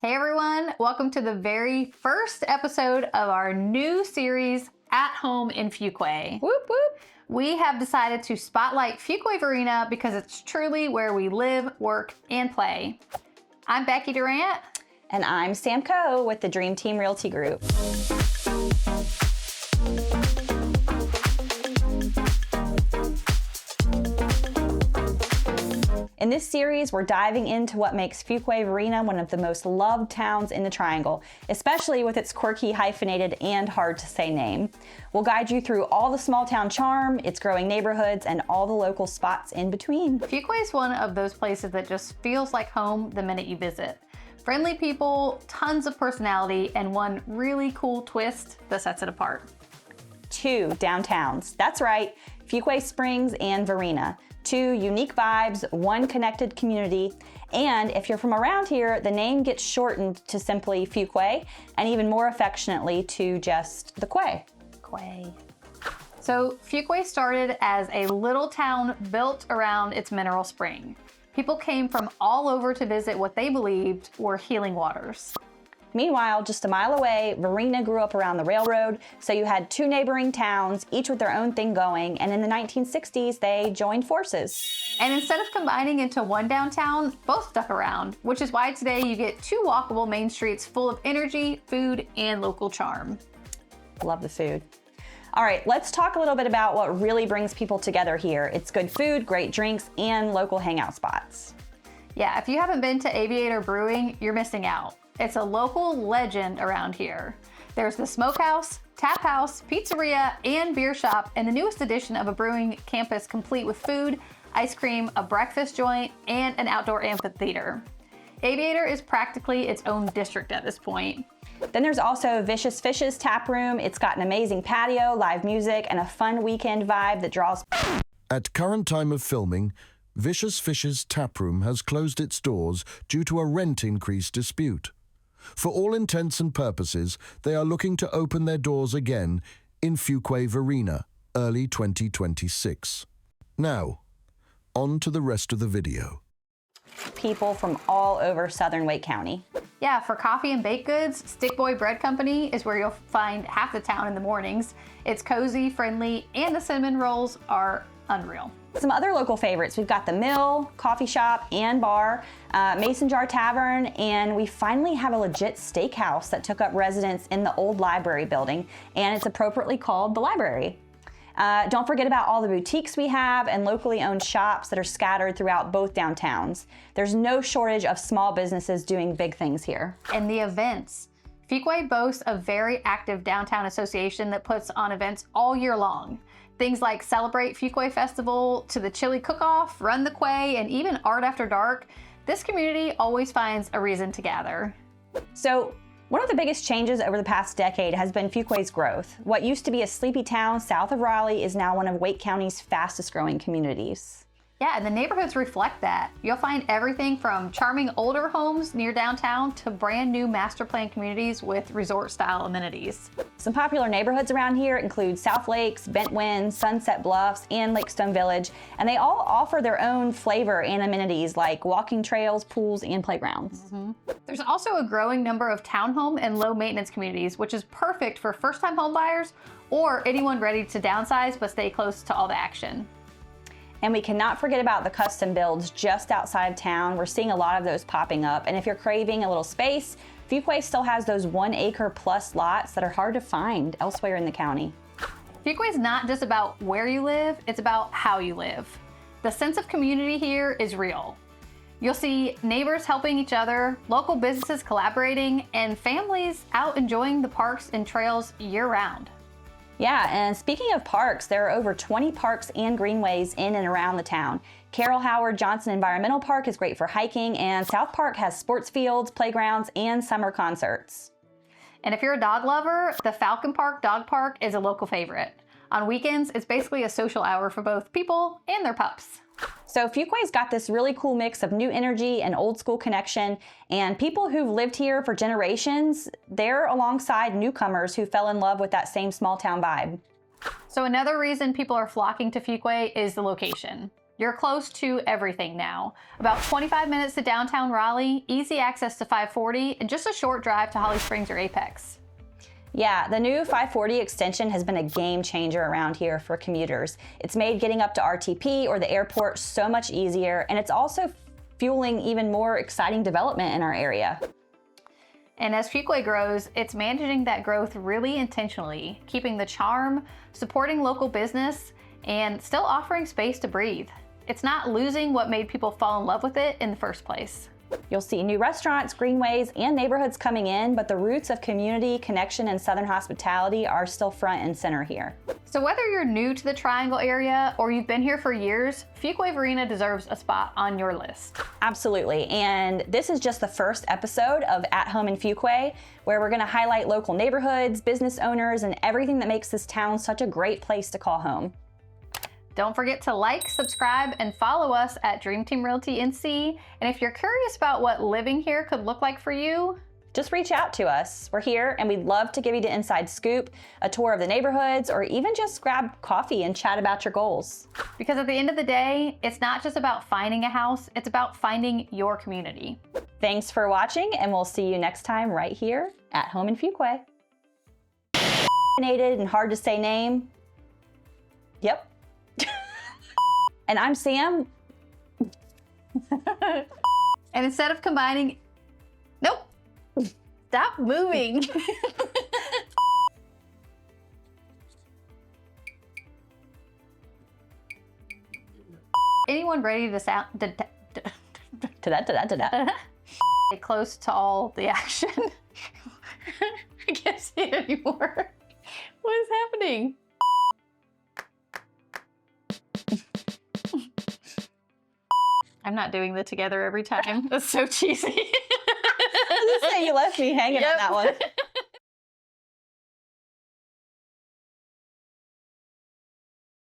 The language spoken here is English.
Hey everyone, welcome to the very first episode of our new series, At Home in Fuquay. Whoop whoop. We have decided to spotlight Fuquay-Varina because it's truly where we live, work, and play. I'm Becky Durant. And I'm Sam Coe with the Dream Team Realty Group. In this series, we're diving into what makes Fuquay-Varina one of the most loved towns in the Triangle, especially with its quirky, hyphenated, and hard-to-say name. We'll guide you through all the small town charm, its growing neighborhoods, and all the local spots in between. Fuquay is one of those places that just feels like home the minute you visit. Friendly people, tons of personality, and one really cool twist that sets it apart. 2 downtowns. That's right, Fuquay Springs and Varina. 2 unique vibes, 1 connected community, and if you're from around here, the name gets shortened to simply Fuquay, and even more affectionately to just the Quay. Quay. So Fuquay started as a little town built around its mineral spring. People came from all over to visit what they believed were healing waters. Meanwhile, just a mile away, Varina grew up around the railroad, so you had 2 neighboring towns, each with their own thing going, and in the 1960s, they joined forces. And instead of combining into one downtown, both stuck around, which is why today you get 2 walkable main streets full of energy, food, and local charm. Love the food. All right, let's talk a little bit about what really brings people together here. It's good food, great drinks, and local hangout spots. Yeah, if you haven't been to Aviator Brewing, you're missing out. It's a local legend around here. There's the smokehouse, tap house, pizzeria, and beer shop, and the newest addition of a brewing campus complete with food, ice cream, a breakfast joint, and an outdoor amphitheater. Aviator is practically its own district at this point. Then there's also Vicious Fish's tap room. It's got an amazing patio, live music, and a fun weekend vibe that draws. At current time of filming, Vicious Fish's taproom has closed its doors due to a rent increase dispute. For all intents and purposes, they are looking to open their doors again in Fuquay-Varina, early 2026. Now, on to the rest of the video. People from all over southern Wake County. Yeah, for coffee and baked goods, Stick Boy Bread Company is where you'll find half the town in the mornings. It's cozy, friendly, and the cinnamon rolls are unreal. Some other local favorites, we've got the Mill, coffee shop and bar, Mason Jar Tavern, and we finally have a legit steakhouse that took up residence in the old library building, and it's appropriately called the library. Don't forget about all the boutiques we have and locally owned shops that are scattered throughout both downtowns. There's no shortage of small businesses doing big things here. And the events. Fuquay boasts a very active downtown association that puts on events all year long. Things like Celebrate Fuquay Festival to the Chili Cook-Off, Run the Quay, and even Art After Dark. This community always finds a reason to gather. So, one of the biggest changes over the past decade has been Fuquay's growth. What used to be a sleepy town south of Raleigh is now one of Wake County's fastest growing communities. Yeah, and the neighborhoods reflect that. You'll find everything from charming older homes near downtown to brand new master plan communities with resort style amenities. Some popular neighborhoods around here include South Lakes, Bent Wind, Sunset Bluffs, and Lakestone Village, and they all offer their own flavor and amenities like walking trails, pools, and playgrounds. There's also a growing number of townhome and low maintenance communities, which is perfect for first-time home buyers or anyone ready to downsize but stay close to all the action. And we cannot forget about the custom builds just outside of town. We're seeing a lot of those popping up. And if you're craving a little space, Fuquay still has those 1 acre plus lots that are hard to find elsewhere in the county. Fuquay is not just about where you live, it's about how you live. The sense of community here is real. You'll see neighbors helping each other, local businesses collaborating, and families out enjoying the parks and trails year-round. Yeah, and speaking of parks, there are over 20 parks and greenways in and around the town. Carol Howard Johnson Environmental Park is great for hiking, and South Park has sports fields, playgrounds, and summer concerts. And if you're a dog lover, the Falcon Park Dog Park is a local favorite. On weekends, it's basically a social hour for both people and their pups. So Fuquay's got this really cool mix of new energy and old school connection, and people who've lived here for generations, they're alongside newcomers who fell in love with that same small town vibe. So another reason people are flocking to Fuquay is the location. You're close to everything now. About 25 minutes to downtown Raleigh, easy access to 540, and just a short drive to Holly Springs or Apex. Yeah, the new 540 extension has been a game changer around here for commuters. It's made getting up to RTP or the airport so much easier, and it's also fueling even more exciting development in our area. And as Fuquay grows, it's managing that growth really intentionally, keeping the charm, supporting local business, and still offering space to breathe. It's not losing what made people fall in love with it in the first place. You'll see new restaurants, greenways, and neighborhoods coming in, but the roots of community, connection, and Southern hospitality are still front and center here. So whether you're new to the Triangle area or you've been here for years, Fuquay-Varina deserves a spot on your list. Absolutely, and this is just the first episode of At Home in Fuquay, where we're gonna highlight local neighborhoods, business owners, and everything that makes this town such a great place to call home. Don't forget to like, subscribe, and follow us at Dream Team Realty NC. And if you're curious about what living here could look like for you, just reach out to us. We're here and we'd love to give you the inside scoop, a tour of the neighborhoods, or even just grab coffee and chat about your goals. Because at the end of the day, it's not just about finding a house, it's about finding your community. Thanks for watching, and we'll see you next time right here at Home in Fuquay. And hard to say name. Yep. And I'm Sam. And instead of combining, nope, stop moving. Anyone ready to sound close to all the action? I can't see it anymore. What is happening? I'm not doing the together every time. That's so cheesy. You left me hanging on that one.